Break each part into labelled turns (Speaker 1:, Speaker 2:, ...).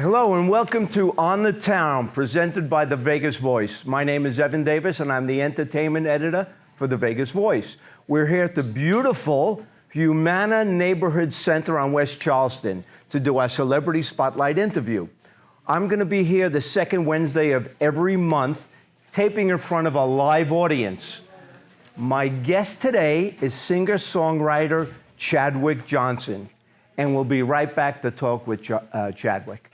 Speaker 1: Hello and welcome to On the Town, presented by The Vegas Voice. My name is Evan Davis and I'm the entertainment editor for The Vegas Voice. We're here at the beautiful Humana Neighborhood Center on West Charleston to do our Celebrity Spotlight interview. I'm going to be here the second Wednesday of every month, taping in front of a live audience. My guest today is singer-songwriter Chadwick Johnson, and we'll be right back to talk with Chadwick.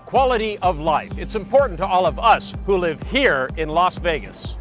Speaker 2: Quality of life. It's important to all of us who live here in Las Vegas.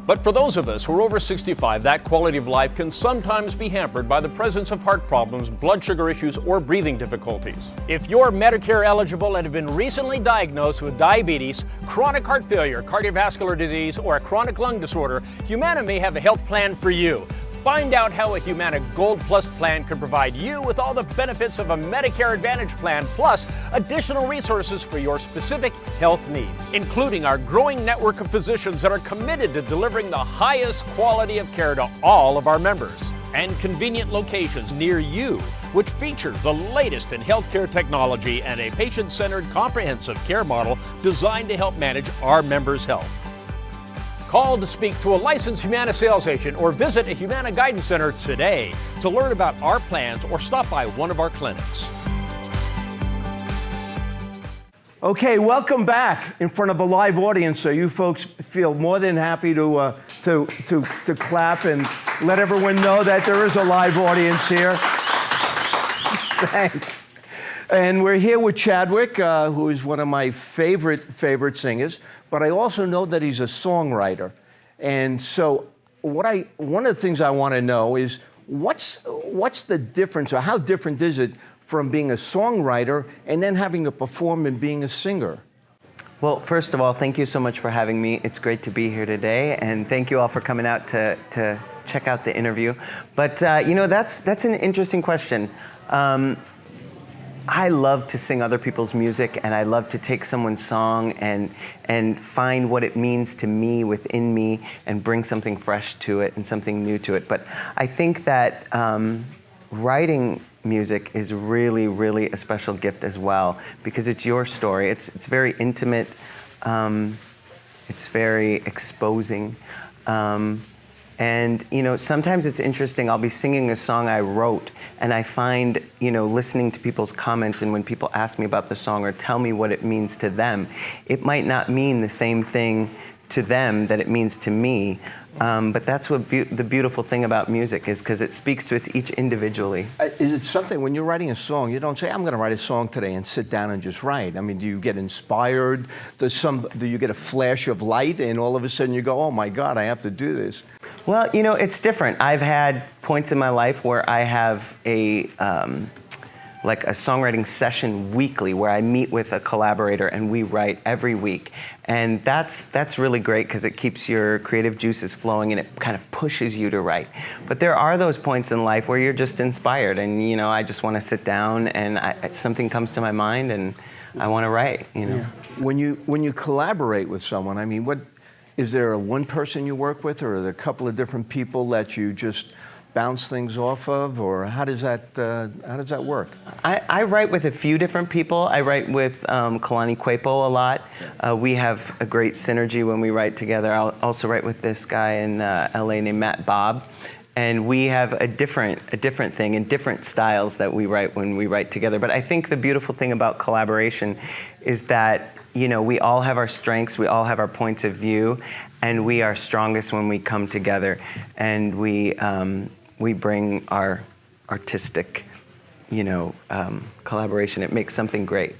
Speaker 2: But for those of us who are over 65, that quality of life can sometimes be hampered by the presence of heart problems, blood sugar issues, or breathing difficulties. If you're Medicare eligible and have been recently diagnosed with diabetes, chronic heart failure, cardiovascular disease, or a chronic lung disorder, Humana may have a health plan for you. Find out how a Humana Gold Plus plan can provide you with all the benefits of a Medicare Advantage plan, plus additional resources for your specific health needs, including our growing network of physicians that are committed to delivering the highest quality of care to all of our members, and convenient locations near you, which feature the latest in healthcare technology and a patient-centered comprehensive care model designed to help manage our members' health. Call to speak to a licensed Humana sales agent or visit a Humana Guidance Center today to learn about our plans or stop by one of our clinics.
Speaker 1: Okay, welcome back in front of a live audience, so you folks feel more than happy to clap and let everyone know that there is a live audience here. Thanks. And we're here with Chadwick, who is one of my favorite singers, but I also know that he's a songwriter. And so one of the things I want to know is what's the difference, or how different is it from being a songwriter and then having to perform and being a singer?
Speaker 3: Well, first of all, thank you so much for having me. It's great to be here today, and thank you all for coming out to check out the interview. But you know, that's an interesting question. I love to sing other people's music, and I love to take someone's song and find what it means to me within me and bring something fresh to it and something new to it. But I think that writing music is really, really a special gift as well, because it's your story. It's very intimate. It's very exposing. And, you know, sometimes it's interesting. I'll be singing a song I wrote, and I find, you know, listening to people's comments, and when people ask me about the song or tell me what it means to them, it might not mean the same thing to them that it means to me. But that's what the beautiful thing about music is, because it speaks to us each individually.
Speaker 1: Is it something, when you're writing a song, you don't say, I'm going to write a song today and sit down and just write? I mean, do you get inspired? Do you get a flash of light and all of a sudden you go, oh my God, I have to do this?
Speaker 3: Well, you know, it's different. I've had points in my life where I have like a songwriting session weekly where I meet with a collaborator and we write every week. And that's really great because it keeps your creative juices flowing and it kind of pushes you to write. But there are those points in life where you're just inspired and, you know, I just want to sit down and something comes to my mind and I want to write, you know.
Speaker 1: Yeah. When you collaborate with someone, I mean, is there one person you work with, or are there a couple of different people that you just bounce things off of, or how does that work?
Speaker 3: I write with a few different people. I write with Kalani Kwepo a lot. We have a great synergy when we write together. I'll also write with this guy in LA named Matt Bob. And we have a different thing and different styles that we write when we write together. But I think the beautiful thing about collaboration is that, you know, we all have our strengths, we all have our points of view, and we are strongest when we come together and we bring our artistic, you know, collaboration. It makes something great.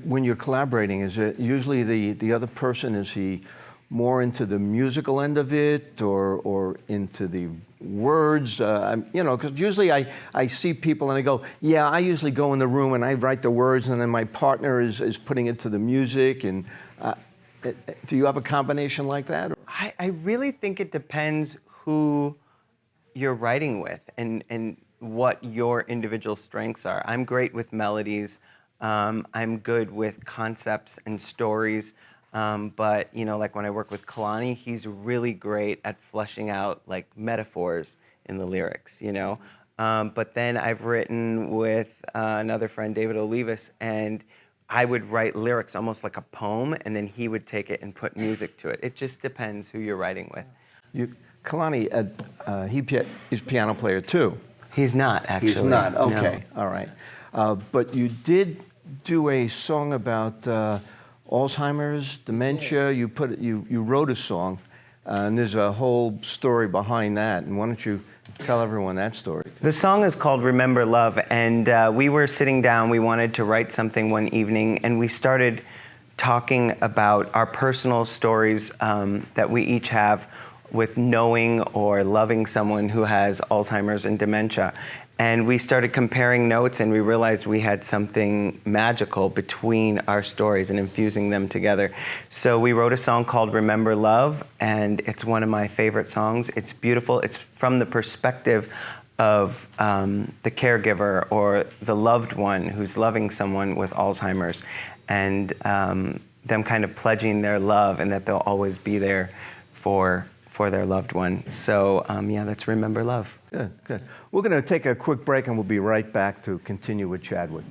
Speaker 1: When you're collaborating, is it usually the other person, is he more into the musical end of it or into the words? You know, because usually I see people and I go, yeah, I usually go in the room and I write the words and then my partner is putting it to the music. And do you have a combination like that?
Speaker 3: I really think it depends who you're writing with and what your individual strengths are. I'm great with melodies. I'm good with concepts and stories. But, you know, like when I work with Kalani, he's really great at fleshing out like metaphors in the lyrics, you know. But then I've written with another friend, David Olivas, and I would write lyrics almost like a poem, and then he would take it and put music to it. It just depends who you're writing with.
Speaker 1: Kalani, he's a piano player too.
Speaker 3: He's not, actually.
Speaker 1: He's not, okay,
Speaker 3: No.
Speaker 1: all right. But you did do a song about Alzheimer's, dementia. You wrote a song, and there's a whole story behind that. And why don't you tell everyone that story?
Speaker 3: The song is called Remember Love, and we were sitting down, we wanted to write something one evening, and we started talking about our personal stories that we each have with knowing or loving someone who has Alzheimer's and dementia. And we started comparing notes, and we realized we had something magical between our stories and infusing them together. So we wrote a song called Remember Love, and it's one of my favorite songs. It's beautiful. It's from the perspective of the caregiver or the loved one who's loving someone with Alzheimer's, and them kind of pledging their love and that they'll always be there for their loved one. So yeah, that's Remember Love.
Speaker 1: Good, good. We're going to take a quick break, and we'll be right back to continue with Chadwick.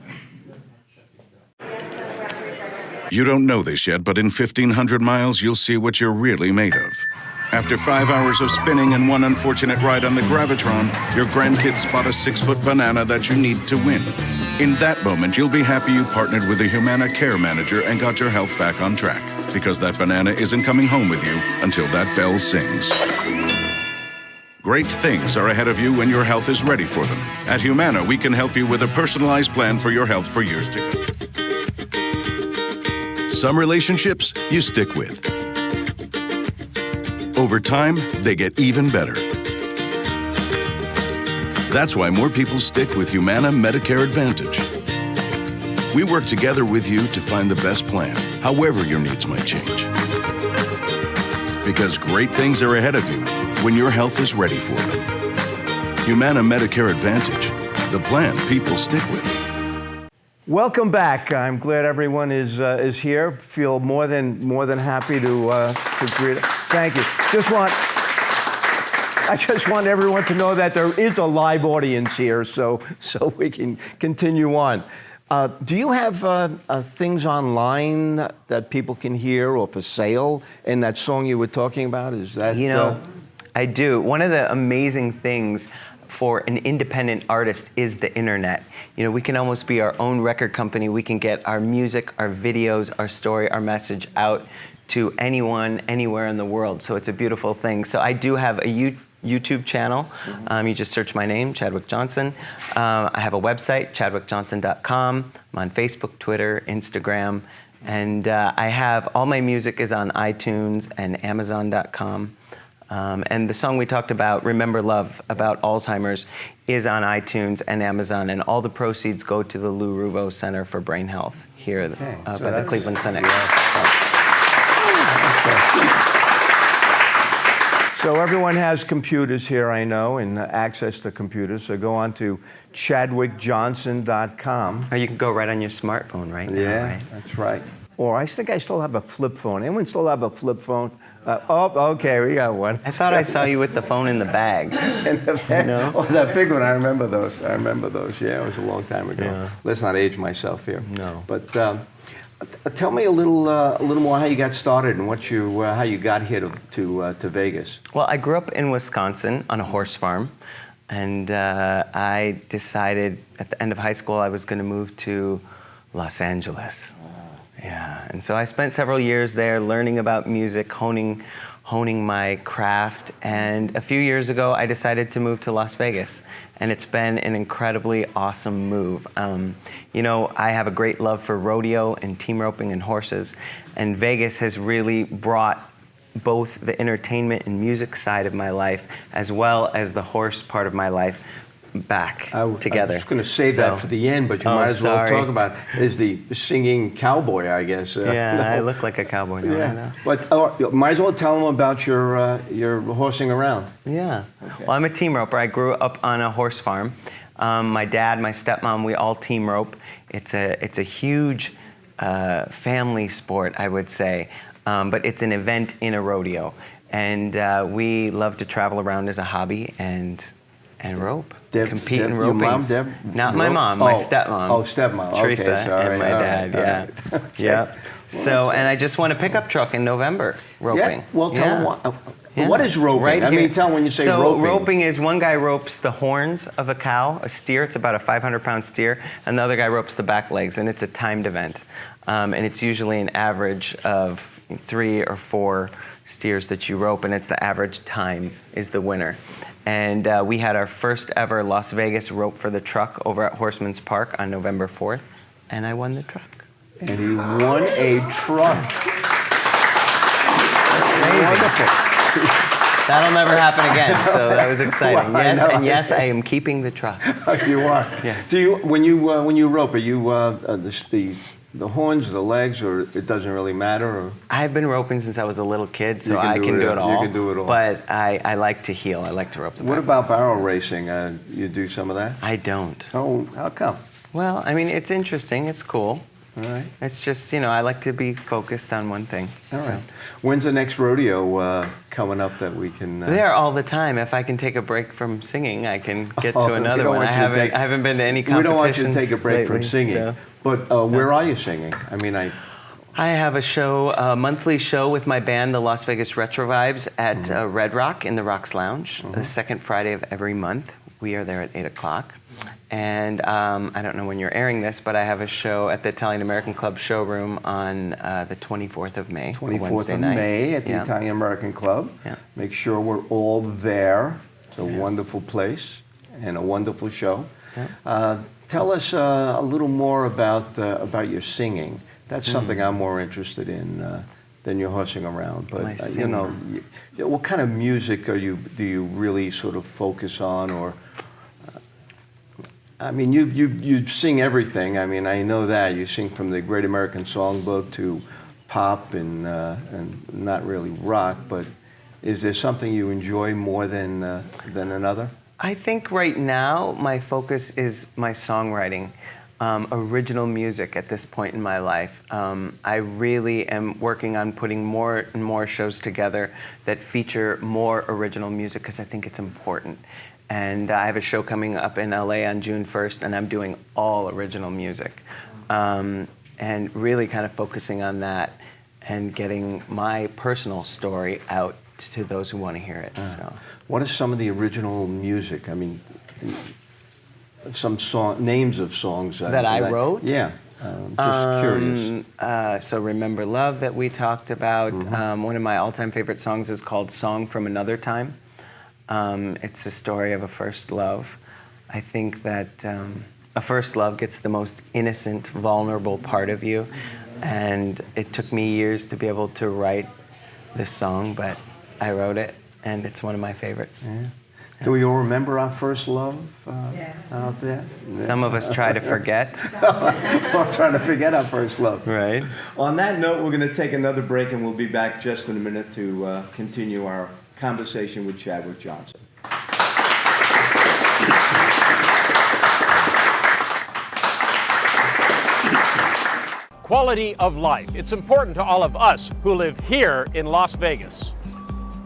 Speaker 4: You don't know this yet, but in 1,500 miles, you'll see what you're really made of. After 5 hours of spinning and one unfortunate ride on the Gravitron, your grandkids spot a 6-foot banana that you need to win. In that moment, you'll be happy you partnered with the Humana care manager and got your health back on track, because that banana isn't coming home with you until that bell sings. Great things are ahead of you when your health is ready for them. At Humana, we can help you with a personalized plan for your health for years to come.
Speaker 5: Some relationships you stick with. Over time, they get even better. That's why more people stick with Humana Medicare Advantage. We work together with you to find the best plan, however your needs might change. Because great things are ahead of you when your health is ready for them. Humana Medicare Advantage, the plan people stick with.
Speaker 1: Welcome back. I'm glad everyone is here. Feel more than happy to greet. Thank you. I just want everyone to know that there is a live audience here, so we can continue on. Do you have things online that people can hear or for sale in that song you were talking about? Is that
Speaker 3: I do. One of the amazing things for an independent artist is the internet. We can almost be our own record company. We can get our music, our videos, our story, our message out to anyone, anywhere in the world. So it's a beautiful thing. So I do have a YouTube channel. You just search my name, Chadwick Johnson. I have a website, chadwickjohnson.com. I'm on Facebook, Twitter, Instagram. And I have all my music is on iTunes and Amazon.com. And the song we talked about, Remember Love, about Alzheimer's, is on iTunes and Amazon, and all the proceeds go to the Lou Ruvo Center for Brain Health here at the Cleveland Clinic.
Speaker 1: So everyone has computers here, I know, and access to computers. So go on to chadwickjohnson.com.
Speaker 3: Or you can go right on your smartphone right now,
Speaker 1: Yeah,
Speaker 3: right?
Speaker 1: that's right. Or I think I still have a flip phone. Anyone still have a flip phone? Okay, we got one.
Speaker 3: I thought I saw you with the phone in the bag.
Speaker 1: In the bag?
Speaker 3: No?
Speaker 1: Oh, that big one, I remember those. Yeah, it was a long time ago.
Speaker 3: Yeah.
Speaker 1: Let's not age myself here.
Speaker 3: No.
Speaker 1: But tell me a little more how you got started and how you got here to Vegas.
Speaker 3: Well, I grew up in Wisconsin on a horse farm, and I decided at the end of high school I was going to move to Los Angeles. Yeah, and so I spent several years there learning about music, honing my craft, and a few years ago I decided to move to Las Vegas, and it's been an incredibly awesome move. I have a great love for rodeo and team roping and horses, and Vegas has really brought both the entertainment and music side of my life as well as the horse part of my life back together.
Speaker 1: I was going to save that for the end, but you might as well talk about is the singing cowboy, I guess.
Speaker 3: Yeah,
Speaker 1: no.
Speaker 3: I look like a cowboy now.
Speaker 1: Yeah, but might as well tell them about your horsing around.
Speaker 3: Yeah.
Speaker 1: Okay.
Speaker 3: Well, I'm a team roper. I grew up on a horse farm. My dad, my stepmom, we all team rope. It's a huge family sport, I would say, but it's an event in a rodeo, and we love to travel around as a hobby and and rope.
Speaker 1: Deb,
Speaker 3: Compete in
Speaker 1: your
Speaker 3: roping.
Speaker 1: mom, Deb?
Speaker 3: Not my
Speaker 1: Rope?
Speaker 3: mom, my stepmom.
Speaker 1: Oh, stepmom.
Speaker 3: Teresa,
Speaker 1: Okay, sorry.
Speaker 3: and my
Speaker 1: All
Speaker 3: dad.
Speaker 1: right,
Speaker 3: Yeah.
Speaker 1: all right.
Speaker 3: Yeah. So, and I just won a pickup truck in November roping.
Speaker 1: Yeah. Well, tell them what is roping?
Speaker 3: Right
Speaker 1: I
Speaker 3: here.
Speaker 1: mean, tell them when you say
Speaker 3: so
Speaker 1: roping.
Speaker 3: roping is one guy ropes the horns of a cow, a steer. It's about a 500-pound steer, and the other guy ropes the back legs, and it's a timed event. And it's usually an average of 3 or 4 steers that you rope, and it's the average time is the winner. And we had our first ever Las Vegas rope for the truck over at Horseman's Park on November 4th, and I won the truck.
Speaker 1: And he won a truck.
Speaker 3: Wonderful. That'll never happen again, so that was exciting.
Speaker 1: Well,
Speaker 3: yes, and yes, I am keeping the truck.
Speaker 1: You are.
Speaker 3: Yes.
Speaker 1: Do you when you rope, are you the horns, the legs, or it doesn't really matter? Or?
Speaker 3: I've been roping since I was a little kid, so
Speaker 1: You can
Speaker 3: I
Speaker 1: do
Speaker 3: can
Speaker 1: it,
Speaker 3: do it all.
Speaker 1: you can do it all.
Speaker 3: But I like to heel. I like to rope the
Speaker 1: What
Speaker 3: back
Speaker 1: about
Speaker 3: legs.
Speaker 1: barrel racing? You do some of that?
Speaker 3: I don't.
Speaker 1: Oh, how come?
Speaker 3: Well, I mean, it's interesting. It's cool.
Speaker 1: All right.
Speaker 3: It's just, I like to be focused on one thing.
Speaker 1: All
Speaker 3: so.
Speaker 1: right. When's the next rodeo coming up that we can?
Speaker 3: There all the time. If I can take a break from singing, I can get
Speaker 1: Oh,
Speaker 3: to
Speaker 1: we
Speaker 3: another
Speaker 1: don't
Speaker 3: one.
Speaker 1: want
Speaker 3: I
Speaker 1: you to take-
Speaker 3: haven't been to any
Speaker 1: We
Speaker 3: competitions.
Speaker 1: don't want you to take a break from
Speaker 3: lately,
Speaker 1: singing.
Speaker 3: so.
Speaker 1: But where are you singing? I mean,
Speaker 3: I have a show, a monthly show with my band, the Las Vegas Retro Vibes, at Red Rock in the Rocks Lounge, the second Friday of every month. We are there at 8 o'clock. And I don't know when you're airing this, but I have a show at the Italian American Club showroom on the 24th of May,
Speaker 1: 24th
Speaker 3: Wednesday
Speaker 1: of
Speaker 3: night.
Speaker 1: May at the
Speaker 3: Yeah.
Speaker 1: Italian American Club.
Speaker 3: Yeah.
Speaker 1: Make sure we're all there. It's a wonderful place and a wonderful show.
Speaker 3: Yeah.
Speaker 1: Tell us a little more about your singing. That's something I'm more interested in than your horsing around. But
Speaker 3: My singing.
Speaker 1: what kind of music do you really sort of focus on, or? I mean, you sing everything. I mean, I know that you sing from the Great American Songbook to pop and not really rock. But is there something you enjoy more than another?
Speaker 3: I think right now my focus is my songwriting, original music at this point in my life. I really am working on putting more and more shows together that feature more original music because I think it's important. And I have a show coming up in LA on June 1st, and I'm doing all original music. And really kind of focusing on that and getting my personal story out to those who want to hear it. So.
Speaker 1: What is some of the original music? I mean, some names of songs
Speaker 3: that I wrote?
Speaker 1: Yeah, just curious.
Speaker 3: So Remember Love that we talked about. One of my all-time favorite songs is called Song from Another Time. It's a story of a first love. I think that a first love gets the most innocent, vulnerable part of you. And it took me years to be able to write this song, but I wrote it, and it's one of my favorites.
Speaker 1: Yeah. Do we all remember our first love out there?
Speaker 3: Some of us try to forget.
Speaker 1: We're trying to forget our first love.
Speaker 3: Right.
Speaker 1: On that note, we're going to take another break, and we'll be back just in a minute to continue our conversation with Chadwick Johnson.
Speaker 2: Quality of life. It's important to all of us who live here in Las Vegas.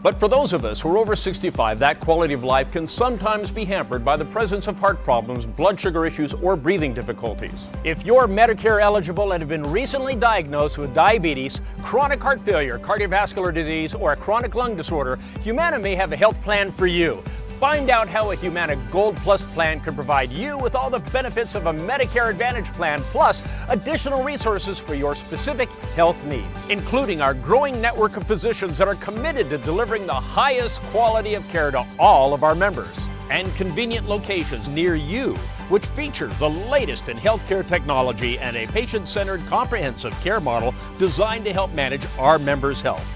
Speaker 2: But for those of us who are over 65, that quality of life can sometimes be hampered by the presence of heart problems, blood sugar issues, or breathing difficulties. If you're Medicare eligible and have been recently diagnosed with diabetes, chronic heart failure, cardiovascular disease, or a chronic lung disorder, Humana may have a health plan for you. Find out how a Humana Gold Plus plan can provide you with all the benefits of a Medicare Advantage plan, plus additional resources for your specific health needs, including our growing network of physicians that are committed to delivering the highest quality of care to all of our members, and convenient locations near you, which feature the latest in healthcare technology and a patient-centered comprehensive care model designed to help manage our members' health.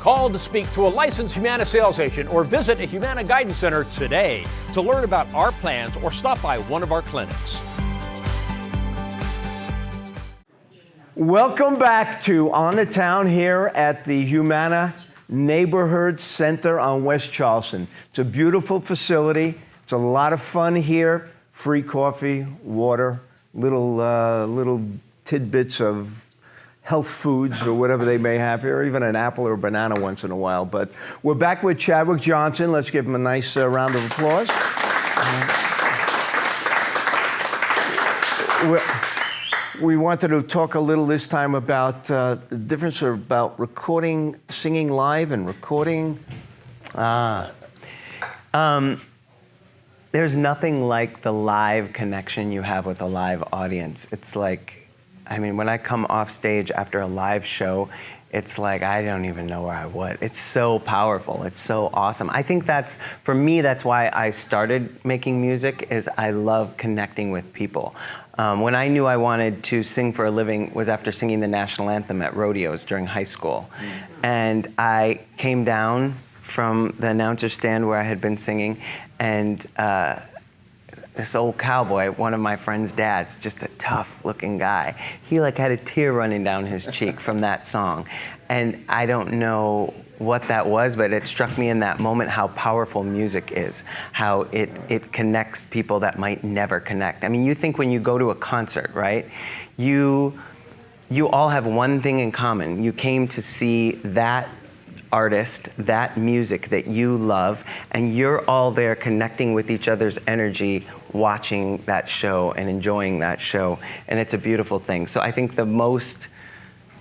Speaker 2: Call to speak to a licensed Humana sales agent or visit a Humana Guidance Center today to learn about our plans or stop by one of our clinics.
Speaker 1: Welcome back to On the Town here at the Humana Neighborhood Center on West Charleston. It's a beautiful facility. It's a lot of fun here. Free coffee, water, little tidbits of health foods or whatever they may have here, or even an apple or a banana once in a while. But we're back with Chadwick Johnson. Let's give him a nice round of applause. We wanted to talk a little this time about the difference about recording, singing live and recording.
Speaker 3: There's nothing like the live connection you have with a live audience. It's like, I mean, when I come off stage after a live show, it's like I don't even know where I was. It's so powerful. It's so awesome. I think for me, that's why I started making music, is I love connecting with people. When I knew I wanted to sing for a living was after singing the national anthem at rodeos during high school. And I came down from the announcer stand where I had been singing, and this old cowboy, one of my friend's dads, just a tough looking guy, he like had a tear running down his cheek from that song. And I don't know what that was, but it struck me in that moment how powerful music is, how it connects people that might never connect. I mean, you think when you go to a concert, right? You all have one thing in common. You came to see that artist, that music that you love, and you're all there connecting with each other's energy, watching that show and enjoying that show, and it's a beautiful thing. So I think the most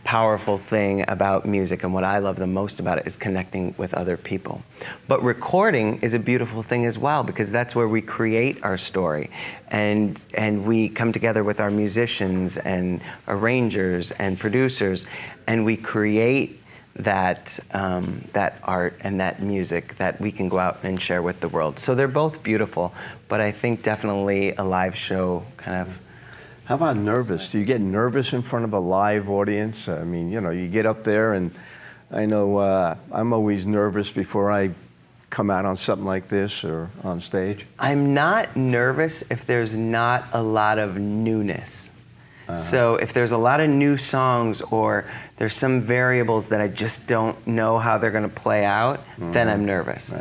Speaker 3: powerful thing about music, and what I love the most about it, is connecting with other people. But recording is a beautiful thing as well, because that's where we create our story, and we come together with our musicians and arrangers and producers, and we create that art and that music that we can go out and share with the world. So they're both beautiful, but I think definitely a live show kind of.
Speaker 1: How about nervous? Do you get nervous in front of a live audience? I mean, you know, you get up there, and I know I'm always nervous before I come out on something like this or on stage.
Speaker 3: I'm not nervous if there's not a lot of newness. So if there's a lot of new songs, or there's some variables that I just don't know how they're going to play out, then I'm nervous.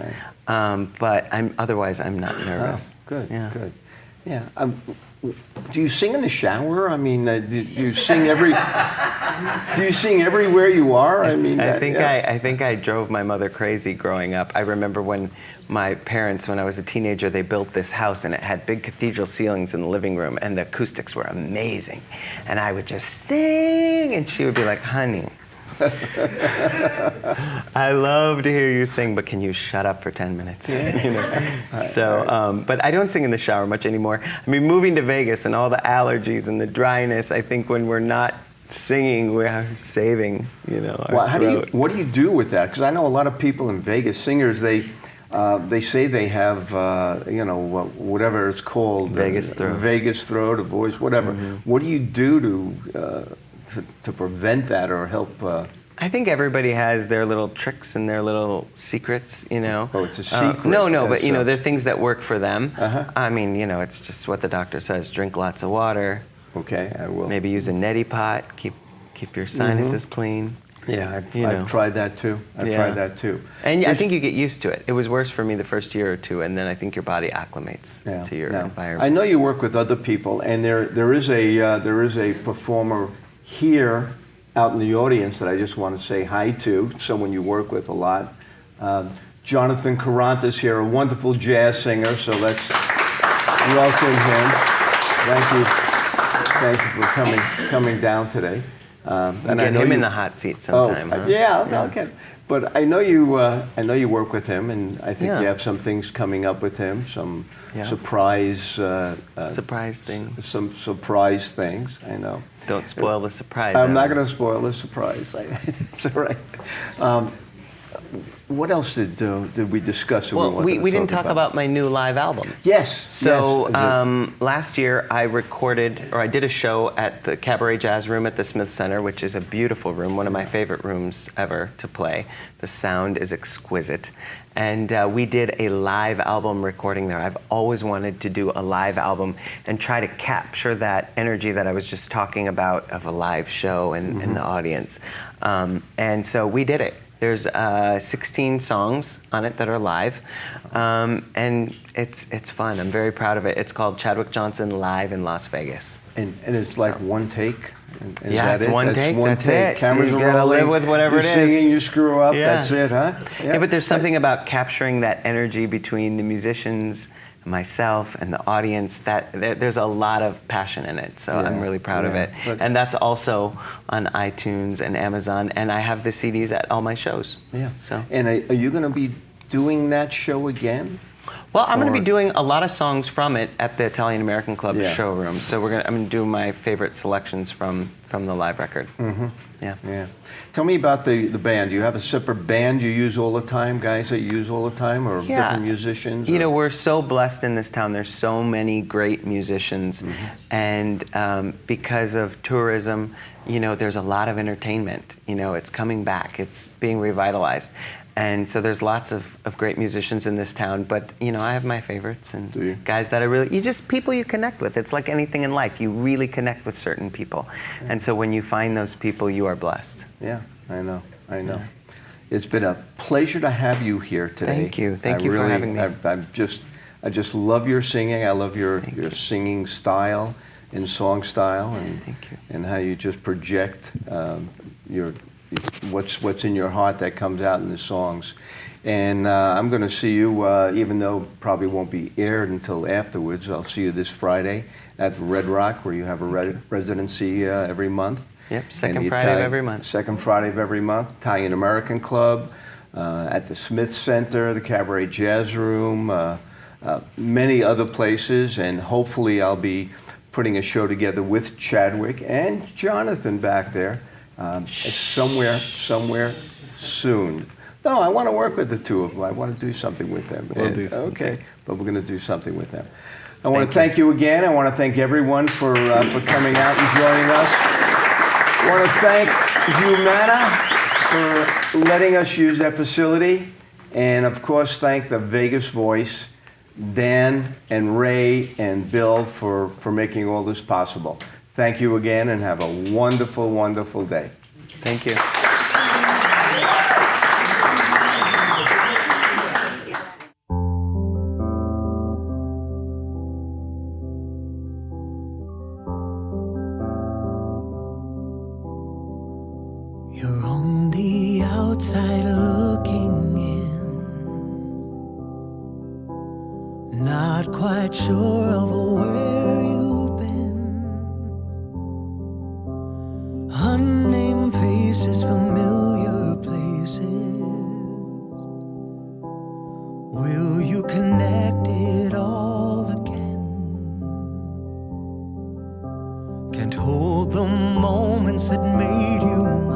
Speaker 1: Right.
Speaker 3: But otherwise I'm not nervous.
Speaker 1: Oh, good,
Speaker 3: Yeah.
Speaker 1: good. Yeah. Do you sing in the shower? I mean, do you sing do you sing everywhere you are? I mean,
Speaker 3: I think I drove my mother crazy growing up. I remember when my parents, when I was a teenager, they built this house, and it had big cathedral ceilings in the living room, and the acoustics were amazing. And I would just sing, and she would be like, "Honey, I love to hear you sing, but can you shut up for 10 minutes?" You know? So, but I don't sing in the shower much anymore. I mean, moving to Vegas and all the allergies and the dryness, I think when we're not singing, we're saving, you know, our throat.
Speaker 1: What do you do with that? Because I know a lot of people in Vegas, singers, they say they have, you know, whatever it's called.
Speaker 3: Vegas throat.
Speaker 1: Vegas throat, a voice, whatever. What do you do to prevent that or help?
Speaker 3: I think everybody has their little tricks and their little secrets, you know.
Speaker 1: Oh, it's a secret.
Speaker 3: No, but you know, there are things that work for them. I mean, you know, it's just what the doctor says. Drink lots of water.
Speaker 1: Okay, I will.
Speaker 3: Maybe use a neti pot. Keep your sinuses clean.
Speaker 1: Yeah, I've tried that too. I've tried that too.
Speaker 3: And I think you get used to it. It was worse for me the first year or two, and then I think your body acclimates to your environment.
Speaker 1: I know you work with other people, and there is a performer here out in the audience that I just want to say hi to, someone you work with a lot. Jonathan Caranta's here, a wonderful jazz singer, so let's welcome him. Thank you for coming down today.
Speaker 3: And get him in the hot seat sometime. Huh?
Speaker 1: Yeah. Okay. But I know you work with him, and I think you have some things coming up with him, some surprise
Speaker 3: things.
Speaker 1: Some surprise things. I know.
Speaker 3: Don't spoil the surprise.
Speaker 1: I'm not going to spoil the surprise. It's all right. What else did we discuss?
Speaker 3: Well, we didn't talk about my new live album.
Speaker 1: Yes.
Speaker 3: So last year I did a show at the Cabaret Jazz Room at the Smith Center, which is a beautiful room, one of my favorite rooms ever to play. The sound is exquisite. And we did a live album recording there. I've always wanted to do a live album and try to capture that energy that I was just talking about of a live show and the audience. And so we did it. There's 16 songs on it that are live, and it's fun. I'm very proud of it. It's called Chadwick Johnson Live in Las Vegas.
Speaker 1: And it's like one take? Is
Speaker 3: Yeah,
Speaker 1: that
Speaker 3: it's
Speaker 1: it?
Speaker 3: one
Speaker 1: That's
Speaker 3: take,
Speaker 1: one
Speaker 3: that's
Speaker 1: take.
Speaker 3: it.
Speaker 1: Cameras
Speaker 3: You
Speaker 1: are
Speaker 3: gotta
Speaker 1: rolling.
Speaker 3: live with whatever
Speaker 1: You're
Speaker 3: it is.
Speaker 1: singing, you screw up,
Speaker 3: Yeah.
Speaker 1: that's it, huh?
Speaker 3: Yeah, but there's something about capturing that energy between the musicians, myself, and the audience that there's a lot of passion in it. So I'm
Speaker 1: Yeah,
Speaker 3: really proud of
Speaker 1: yeah.
Speaker 3: it.
Speaker 1: But-
Speaker 3: And that's also on iTunes and Amazon, and I have the CDs at all my shows.
Speaker 1: Yeah.
Speaker 3: So.
Speaker 1: And are you going to be doing that show again?
Speaker 3: Well, I'm going to
Speaker 1: Or-
Speaker 3: be doing a lot of songs from it at the Italian American Club
Speaker 1: Yeah.
Speaker 3: showroom. So I'm going to do my favorite selections from the live record. Mm-hmm. Yeah.
Speaker 1: Yeah. Tell me about the band. Do you have a separate band you use all the time, guys that you use all the time, or different musicians?
Speaker 3: You
Speaker 1: or-
Speaker 3: know, we're so blessed in this town. There's so many great musicians. And because of tourism, you know, there's a lot of entertainment. You know, it's coming back. It's being revitalized. And so there's lots of great musicians in this town. But, you know, I have my favorites and
Speaker 1: Do you?
Speaker 3: guys that people you connect with. It's like anything in life. You really connect with certain people. And so when you find those people, you are blessed.
Speaker 1: Yeah, I know. It's been a pleasure to have you here today.
Speaker 3: Thank you. Thank you for having me.
Speaker 1: I just love your singing. I love your singing style and song style, and
Speaker 3: Thank you.
Speaker 1: and how you just project your what's in your heart that comes out in the songs. And I'm going to see you, even though it probably won't be aired until afterwards. I'll see you this Friday at the Red Rock, where you have a residency every month.
Speaker 3: Yep, second
Speaker 1: And the
Speaker 3: Friday of every month.
Speaker 1: Second Friday of every month. Italian American Club, at the Smith Center, the Cabaret Jazz Room, many other places, and hopefully I'll be putting a show together with Chadwick and Jonathan back there somewhere soon. No, I want to work with the two of them. I want to do something with them.
Speaker 3: We'll do something.
Speaker 1: Okay, but we're going to do something with them. I want to thank you again. I want to thank everyone for coming out and joining us. I want to thank Humana for letting us use that facility. And of course, thank the Vegas Voice, Dan and Ray and Bill for making all this possible. Thank you again, and have a wonderful, wonderful day.
Speaker 3: Thank you.
Speaker 6: You're on the outside looking in, not quite sure of where you've been. Unnamed faces, familiar places. Will you connect it all again? Can't hold the moments that made you